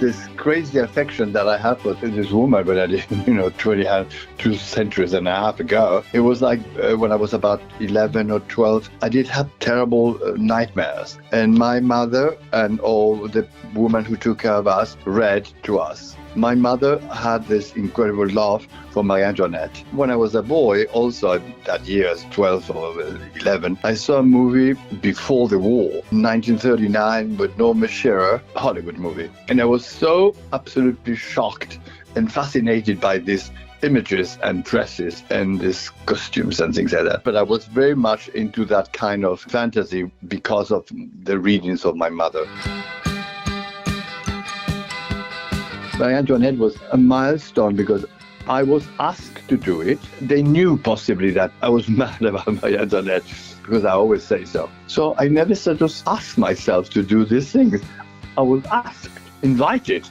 this crazy affection that I have for this woman, but I didn't, 2 centuries and a half ago. It was like when I was about 11 or 12, I did have terrible nightmares. And my mother and all the women who took care of us read to us. My mother had this incredible love for Marie Antoinette. When I was a boy, also that year, 12 or 11, I saw a movie before the war, 1939, with Norma Shearer, Hollywood movie. And I was so absolutely shocked and fascinated by these images and dresses and these costumes and things like that. But I was very much into that kind of fantasy because of the readings of my mother. Marie Antoinette was a milestone because I was asked to do it. They knew possibly that I was mad about Marie Antoinette because I always say so. So I never sort of asked myself to do this thing. I was asked, invited.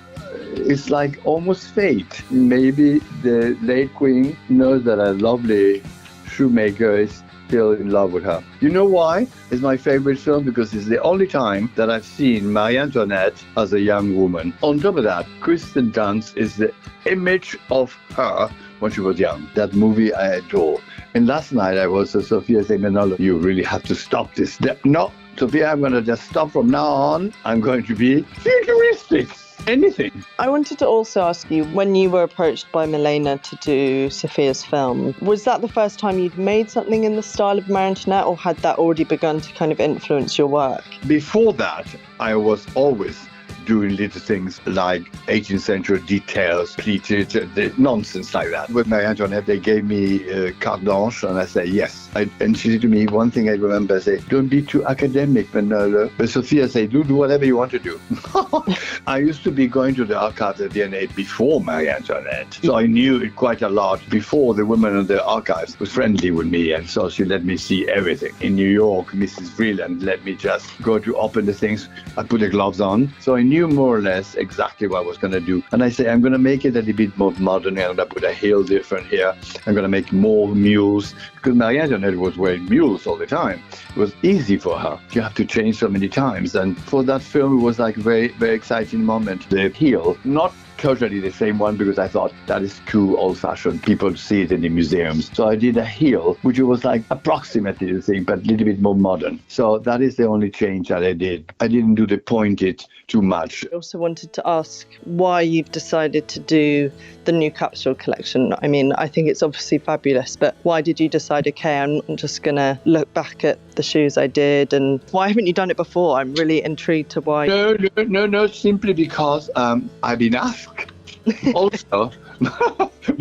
It's like almost fate. Maybe the late queen knows that a lovely shoemaker is still in love with her. You know why? It's my favorite film because it's the only time that I've seen Marie Antoinette as a young woman. On top of that, Kristen Dunst is the image of her when she was young. That movie I adore. And last night I was to Sofia saying, Manolo, you really have to stop this. No, Sofia, I'm going to just stop from now on. I'm going to be futuristic. Anything. I wanted to also ask you, when you were approached by Milena to do Sofia's film, was that the first time you'd made something in the style of Marie Antoinette, or had that already begun to kind of influence your work? Before that, I was always doing little things like 18th century details, pleated, nonsense like that. With Marie Antoinette, they gave me carte blanche, and I said yes. And she said to me, one thing I remember, I say, don't be too academic, Manolo. But Sofia said, do whatever you want to do. I used to be going to the archives at V&A before Marie Antoinette. So I knew it quite a lot before the woman in the archives was friendly with me. And so she let me see everything. In New York, Mrs. Vreeland let me just go to open the things. I put the gloves on. So I knew more or less exactly what I was going to do. And I say, I'm going to make it a little bit more modern. I'm going to put a hill different here. I'm going to make more mules. Because Marie Antoinette was wearing mules all the time. It was easy for her. You have to change so many times. And for that film, it was like a very, very exciting moment. The heel, not totally the same one because I thought that is too old-fashioned. People see it in the museums. So I did a heel, which was like approximately the same, but a little bit more modern. So that is the only change that I did. I didn't do the pointed too much. I also wanted to ask why you've decided to do the new capsule collection. I mean, I think it's obviously fabulous, but why did you decide, okay, I'm just going to look back at the shoes I did, and why haven't you done it before? I'm really intrigued to why. No, simply because I've been asked. Also,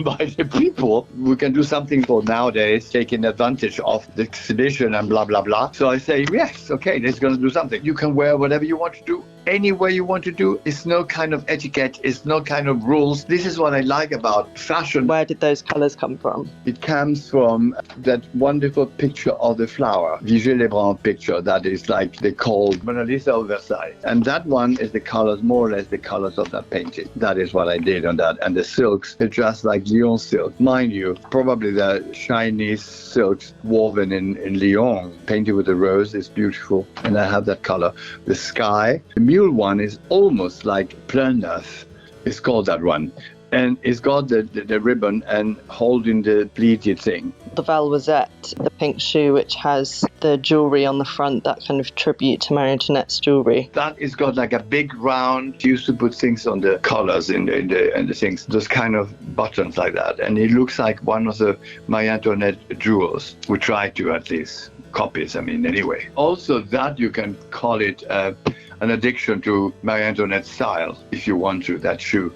by the people we can do something for nowadays, taking advantage of the exhibition and blah, blah, blah. So I say, yes, okay, let's going to do something. You can wear whatever you want to do, any way you want to do. It's no kind of etiquette. It's no kind of rules. This is what I like about fashion. Where did those colours come from? It comes from that wonderful picture of the flower, Vigée-Lebrun picture, that is like they called Mona Lisa of Versailles. And that one is the colors, more or less the colors of that painting. That is what I did on that. And the silks, they're just like Lyon silk. Mind you, probably the Chinese silks woven in Lyon, painted with a rose, is beautiful. And I have that color. The sky, the mule one is almost like Plein Neuf. It's called that one. And it's got the ribbon and holding the pleated thing. The Valwazette, the pink shoe, which has the jewellery on the front, that kind of tribute to Marie Antoinette's jewellery. That is got like a big round. She used to put things on the collars in the things, those kind of buttons like that. And it looks like one of the Marie Antoinette jewels. We try to at least copies, anyway. Also that you can call it an addiction to Marie Antoinette's style, if you want to, that shoe.